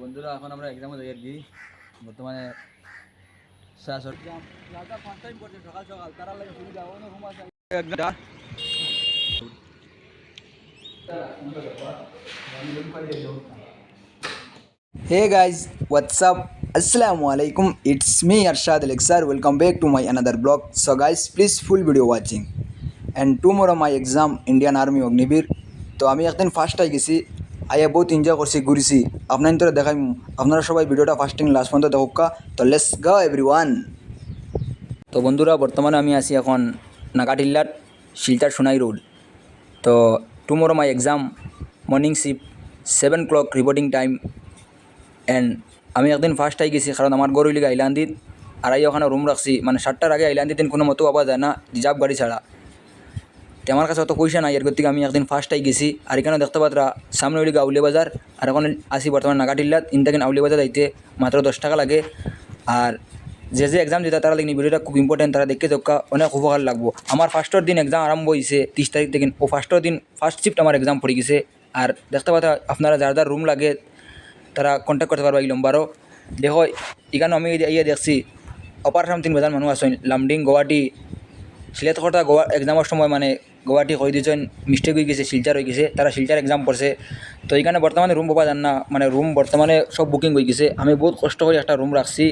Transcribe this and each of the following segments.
বন্ধুরা এখন আমরা এক্সামে যাই আর কি বর্তমানে সকাল সকাল তারা লাগে সুবিধা Hey guys, what's up? Assalamualaikum. It's me Arshad Alexar. Welcome back to my another blog. So guys, please full video watching. And tomorrow my exam Indian Army Ognibir. তো আমি একদিন ফার্স্ট আই গেছি আইয়া বহুত এনজয় করছি ঘুরেছি আপনার তো দেখাই আপনারা সবাই ভিডিওটা ফার্স্টিং লাস্ট পর্যন্ত দেখুকা তো লেটস গো এভরিওয়ান। তো বন্ধুরা বর্তমানে আমি আছি এখন নাগাটিল্লার শিলচার সোনাই রোড। তো tomorrow my exam morning shift 7 o'clock reporting time and আমি একদিন ফার্স্ট আই গেছি কারণ আমার গরুর লিগে আইলান্দিত আর ওখানে রুম রাখছি মানে 7টার আগে আইলান্দিত কোনো মতো পাওয়া যায় না রিজার্ভ গাড়ি ছাড়া। তো আমার কাছে অত পয়সা নাই এর গতিকে আমি একদিন ফার্স্ট আই গেছি আর এখানে দেখতে পাত্রা সামনে ওইদিকে আউলিয়া বাজার আর এখন আসি বর্তমানে নাগাটিল্লাত ইনতাকিন আউলিয়া বাজার যাইতে মাত্র 10 টাকা লাগে। আর যে এক্সাম দিতা তারা লিখনি ভিডিওটা খুব ইম্পর্টেন্ট তারা দেখতে দোকা অনেক উপকার লাগবো। আমার ফার্স্টের দিন এক্সাম আরম্ভ হয়েছে 30 তারিখ থেকে ও ফার্স্টের দিন ফার্স্ট শিফট আমার এক্সাম পড়ে গেছে। আর দেখতে পাতা আপনারা যার যার রুম লাগে তারা কন্ট্যাক্ট করতে পারবা এই নম্বরও। দেখো এখানে আমি ইয়ে দেখছি অপারেশন 3 বাজার মানুষ আসেন লামডিং গুয়াহাটি সিলেট কথা গোয়া এক্সামের সময় মানে গুয়াহাটি হয়ে দিয়েছেন মিস্টেক হয়ে গেছে শিলচার হয়ে গেছে তারা শিলচার এক্সাম পড়ছে। তো এখানে বর্তমানে রুম পাওয়া যান না মানে রুম বর্তমানে সব বুকিং হয়ে গেছে। আমি বহুত কষ্ট করে একটা রুম রাখছি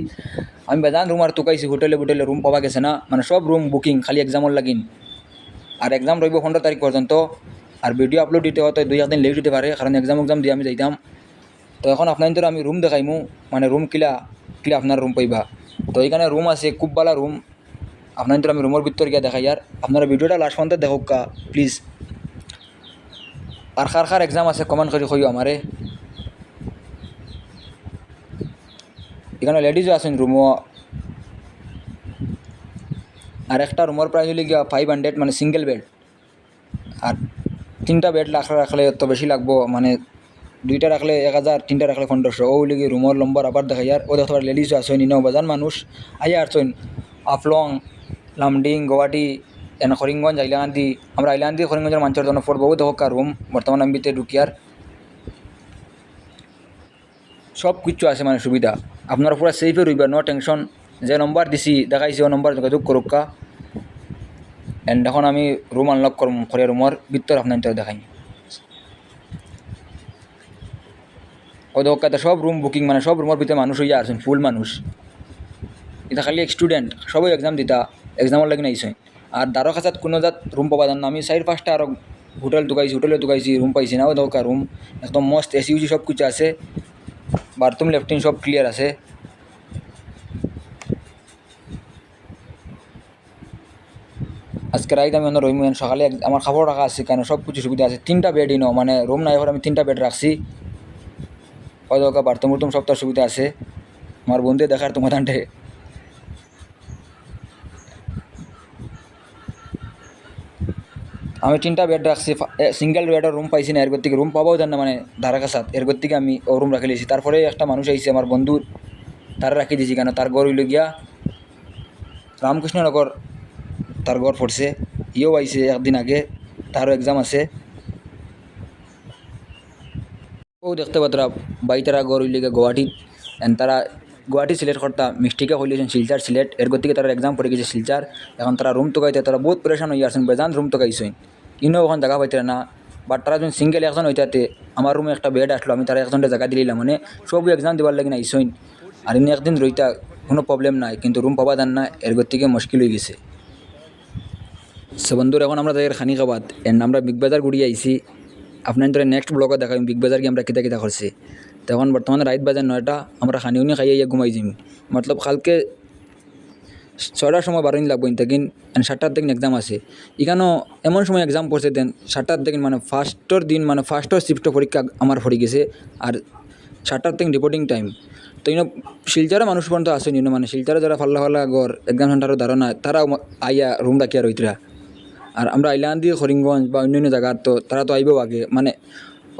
আমি বেজান রুম আর তুকাইছি হোটেলে রুম পাওয়া গেছে না মানে সব রুম বুকিং খালি এক্সামের লাগিন। আর এক্সাম রইব 15 তারিখ পর্যন্ত আর ভিডিও আপলোড দিতে হয়তো 2 দিন লেট দিতে পারে কারণ এক্সাম দিয়ে আমি যাইতাম। তো এখন আপনার তো আমি রুম দেখাইমু মানে রুম কিলা আপনার রুম পাইবা। তো এখানে রুম আছে খুব ভালো রুম আপনার তো আমি রুমের ভিতর গিয়ে দেখাই আর আপনারা ভিডিওটা লাস্ট পর্যন্ত দেখুকা প্লিজ। আর কার এক্সাম আছে কমেন্ট করে কইও আমারে। এখানে লেডিজও আছেন রুমও আর একটা রুমের প্রাইস হলে গিয়া 500 মানে সিঙ্গেল বেড আর 3টা বেড রাখলে তো বেশি লাগবো মানে 2টা রাখলে 1000 3টা রাখলে 1500 ও লিগে রুমের নম্বর আবার দেখাই আর ও দেখতে পারে লেডিজও আসেন ইনো বাজান মানুষ আইয়া আসছেন আফলং লামডিং গুয়াহাটি এন করিমগঞ্জ আইলান্দি আমরা আইলান্দি করিমগঞ্জের মানুষের জন্য পড়বো দেখা রুম বর্তমানে আমি ভিতরে ঢুকিয়ার সব কিছু আছে মানে সুবিধা আপনারা পুরো সেফে রইবা নো টেনশন। যে নম্বর দিছি দেখাইছি ও নম্বর যোগাযোগ করুকা এন্ড এখন আমি রুম আনলক করম করে রুমের ভিতর আপনার দেখাই ও দেখা সব রুম বুকিং মানে সব রুমের ভিতরে মানুষ হইয়া আসেন ফুল মানুষ। এটা খালি স্টুডেন্ট সবাই এক্সাম দিতা এক্সামের লাগে নাইছে আর দ্বারো কাছাত কোনো জাত রুম পাবা যান না আমি 4-5টা আর হোটেলে দুকাইছি রুম পাইছি না ও দরকার রুম একদম মস্ত এসি উসি সব কিছু আছে বাথরুম লেফটিন সব ক্লিয়ার আছে। আজকে রাইতে আমি অন্য রইম সকালে আমার খাবার রাখা আছে কেন সব কিছু সুবিধা আছে 3টা বেড ইনো মানে রুম নাই আমি 3টা বেড রাখছি ও দরকার বাথরুম সব তার সুবিধা আছে আমার বন্ধু দেখার তোমার টানটে। আমি 3টা বেড রাখছি সিঙ্গেল বেডের রুম পাইছি না এর থেকে রুম পাবাও জান না মানে ধারা কাছাত এর থেকে আমি ও রুম রাখি লিয়েছি। তারপরে একটা মানুষ আইছে আমার বন্ধু তারা রাখি দিয়েছি কেন তার ঘর হইল গিয়া রামকৃষ্ণনগর তার ঘর পড়ছে ইও আইছে একদিন আগে তারও এক্সাম আছে ও দেখতে পাত্রা বাই তারা ঘর হইল গিয়া গুয়াহাটিত এন্ড তারা গুয়াহাটি সিলেক্ট করতা মিস্টেকে হইলেছেন শিলচার সিলেট এর থেকে তারা এক্সাম পড়ে গেছে শিলচার এখন তারা রুম তোকাইতে তারা বহুত পরেশান হয়ে আসেন বেজান রুম তোকাইছেন ইনো ওখানে জায়গা পাইতে না বাট তারা যখন সিঙ্গেল একজন হইতাতে আমার রুমে একটা বেড আসলো আমি তারা একজনটা জায়গা দিলাম মানে সবই এক্সাম দেওয়ার লাগে না আইসইন আর ইনি একদিন রইতা কোনো প্রবলেম নাই কিন্তু রুম পাবা যান না এর থেকে মুশকিল হয়ে গেছে। সো বন্ধুরা এখন আমরা তাদের খানিকাবাদ এন্ড আমরা বিগ বাজার ঘুরিয়ে আইছি আপনার তো নেক্সট ব্লগে দেখাই বিগ বাজার গিয়ে আমরা কিতা করছি। তখন বর্তমানে রাইত বাজার 9টা আমরা খানিউনি খাইয়ে ঘুমাই যাই মতলব কালকে 6টার সময় 12 দিন লাগবো ইনতাকিন 7টার দিন এক্সাম আছে এখানেও এমন সময় এক্সাম পড়ছে দেন 7টার দিন মানে ফার্স্টর দিন মানে ফার্স্টর শিফট পরীক্ষা আমার পড়ে গেছে আর 7টার দিন রিপোর্টিং টাইম। তো ইনো শিলচারে মানুষ পর্যন্ত আসেনি মানে শিলচারে যারা ফাল্লা গড় এক্সাম সেন্টারও ধারণা তারা আইয়া রুম রাখিয়া রইতরা আর আমরা আইলান্দি করিমগঞ্জ বা অন্যান্য জায়গার তো তারা তো আইবও আগে মানে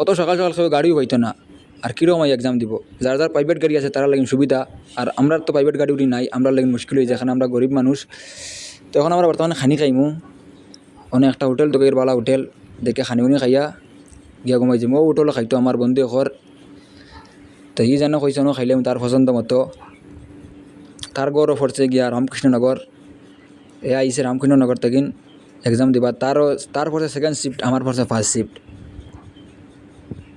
অত সকাল সকাল গাড়িও হইতো না আর কীরকম এক্সাম দিব যার যার প্রাইভেট গাড়ি আছে তারা লাগিন সুবিধা আর আমরা তো প্রাইভেট গাড়ি উঠি নাই আমরা লাগিন মুশকিল হয়ে যায় এখানে আমরা গরিব মানুষ। তো এখন আমরা বর্তমানে খানি খাইমু অনেক একটা হোটেল তো বালা হোটেল দেখে খানিউনি খাইয়া গিয়া ঘুমাই যাম। ও উঠলো খাইতো আমার বন্ধু এখর, তো ই যেন কইছে ন খাইলাম তার পছন্দ মতো। তার গড়ও পড়ছে গিয়া রামকৃষ্ণনগর, এ আইসে রামকৃষ্ণনগর থেকে এক্সাম দিবা। তার পড়ছে সেকেন্ড শিফট, আমার পড়ছে ফার্স্ট শিফট।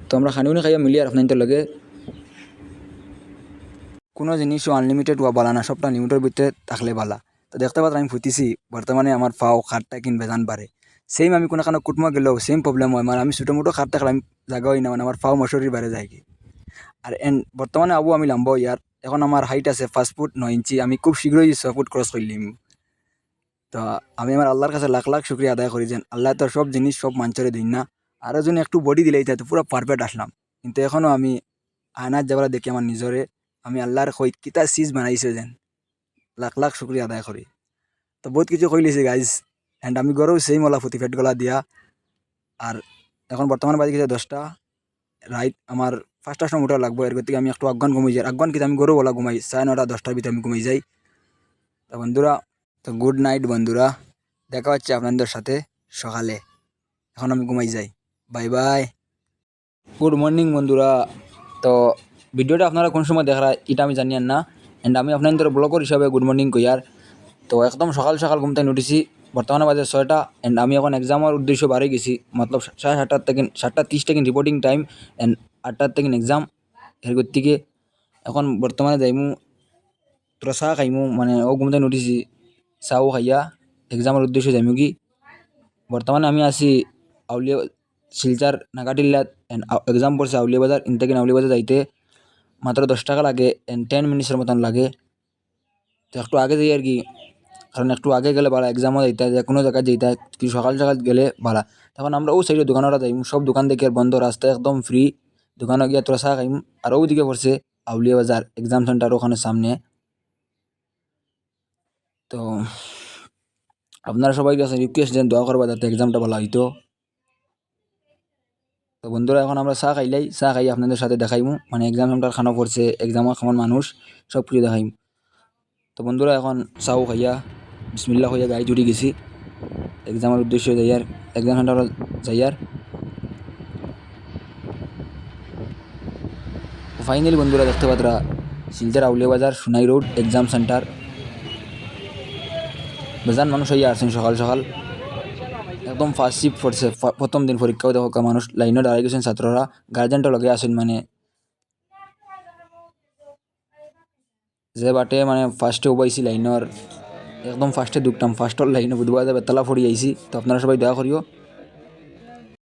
তো আমরা খানিউনি খাইয়া মিলি আর আপনাদের লগে কোনো জিনিসও আনলিমিটেড হওয়া বালা না, সবটা লিমিটের ভিতরে থাকলে বালা। তো দেখতে পাচ্ছ আমি ফুটিছি বর্তমানে আমার ফাও খাটটা কিন বেজান পারে। সেম আমি কোনো কুটমা গেলেও সেম প্রবলেম হয়, মানে আমি ছোটো মোটো খাট থাকলে আমি জায়গা হই না, মানে আমার ফাও মশারির বাইরে যায় কি। আর বর্তমানে আবু আমি লাম্বা ইয়ার, এখন আমার হাইট আছে 5 ফুট 9 ইঞ্চি, আমি খুব শীঘ্রই 6 ফুট ক্রস করলিম। তো আমি আমার আল্লাহর কাছে লাখ লাখ শুক্রিয়া আদায় করি, যেন আল্লাহ তো সব জিনিস সব মানুষের দিন না, আরও যদি একটু বডি দিলেই তো পুরো পারফেক্ট আসলাম। কিন্তু এখনও আমি আয়নার যাবার দেখি আমার নিজরে, আমি আল্লাহর কই কিতা চিজ বানাইছে, যেন লাখ লাখ শুক্রিয়া আদায় করি। তো বহুত কিছু কইলিছি গাইজ, অ্যান্ড আমি গড়েও সেই মলা ফুটি ফেট গলা দিয়া। আর এখন বর্তমান বাজে গেছে 10টা রাইট, আমার 5টার সময় উঠা লাগবো। এর থেকে আমি একটু আগুন ঘুমাই যাই, আগুন কিন্তু আমি গরু বলা ঘুমাই 9:30 10টার ভিতরে আমি ঘুমাই যাই। তো বন্ধুরা, তো গুড নাইট বন্ধুরা, দেখা হচ্ছে আপনাদের সাথে সকালে। এখন আমি ঘুমাই যাই, বাই বাই, গুড মর্নিং বন্ধুরা। তো ভিডিওটা আপনারা কোন সময় দেখারা এটা আমি জানি না, অ্যান্ড আমি আপনাদের ব্লগর হিসাবে গুড মর্নিং কইয়ার। তো একদম সকাল সকাল ঘুম থেকে উঠেছি, বর্তমানে বাজে 6টা, অ্যান্ড আমি এখন এক্সামের উদ্দেশ্য বাড়ি গেছি, মতলব 7:30 থেকে 7:30 থেকে রিপোর্টিং টাইম, অ্যান্ড 8টার থেকে এক্সাম। এর থেকে এখন বর্তমানে যাইমু তোরা চাহ খাইমু, মানে ও ঘুম থেকে উঠেছি, চাও খাইয়া এক্সামের উদ্দেশ্যে যাইমু কি। বর্তমানে আমি আছি আউলিয়া শিলচার নাগাটিল্লাত, অ্যান্ড এক্সাম পড়ছে আউলিয়া বাজার। ইন থেকে আউলিয়া বাজার যাইতে মাত্র 10 টাকা লাগে, অ্যান্ড 10 মিনিটসের মতন লাগে। তো একটু আগে যাই আর কি, কারণ একটু আগে গেলে ভালো, এক্সামও যাইতে যে কোনো জায়গায় যেতে কিছু সকাল সকাল গেলে ভালো। তখন আমরা ও সাইডে দোকানরা যাইম, সব দোকান দেখে আর বন্ধ, রাস্তা একদম ফ্রি। দোকানে গিয়ে তোরা চা খাইম। আর ওইদিকে পড়ছে আউলিয়া বাজার এক্সাম সেন্টার, ওখানে সামনে। তো আপনারা সবাই কাছে রিকোয়েস্ট দেন দোয়া করবা যাতে এক্সামটা ভালো হইতো। তো বন্ধুরা, এখন আমরা চা খাইলাই, চা খাই আপনাদের সাথে দেখাইমু, মানে এক্সাম সেন্টার খানো পড়ছে, এক্সামের খামান মানুষ সব কিছু দেখাইম। তো বন্ধুরা, এখন চাও খাইয়া বিসমিল্লাহ হইয়া গাড়ি জুড়ি গেছি এক্সামের উদ্দেশ্যে যাইয়ার, এক্সাম সেন্টার যাইয়ার। ফাইনালি বন্ধুরা দেখতে পাত্রা শিলচর আউলিয়া বাজার সোনাই রোড এক্সাম সেন্টার। বেজান মানুষ হইয়া আসছেন সকাল সকাল, একদম ফার্স্ট শিফট পড়ছে, প্রথম দিন পরীক্ষাও দেখা মানুষ লাইনে দাঁড়াই গেছেন, ছাত্ররা গার্জেনটা লগে আসেন, মানে যে বাটে মানে ফার্স্টে উবাইছি লাইনর, একদম ফার্স্টে ঢুকতাম, ফার্স্টর লাইনে বুধবার বেতলা ফড়ি আইছি। তো আপনারা সবাই দয়া করিও।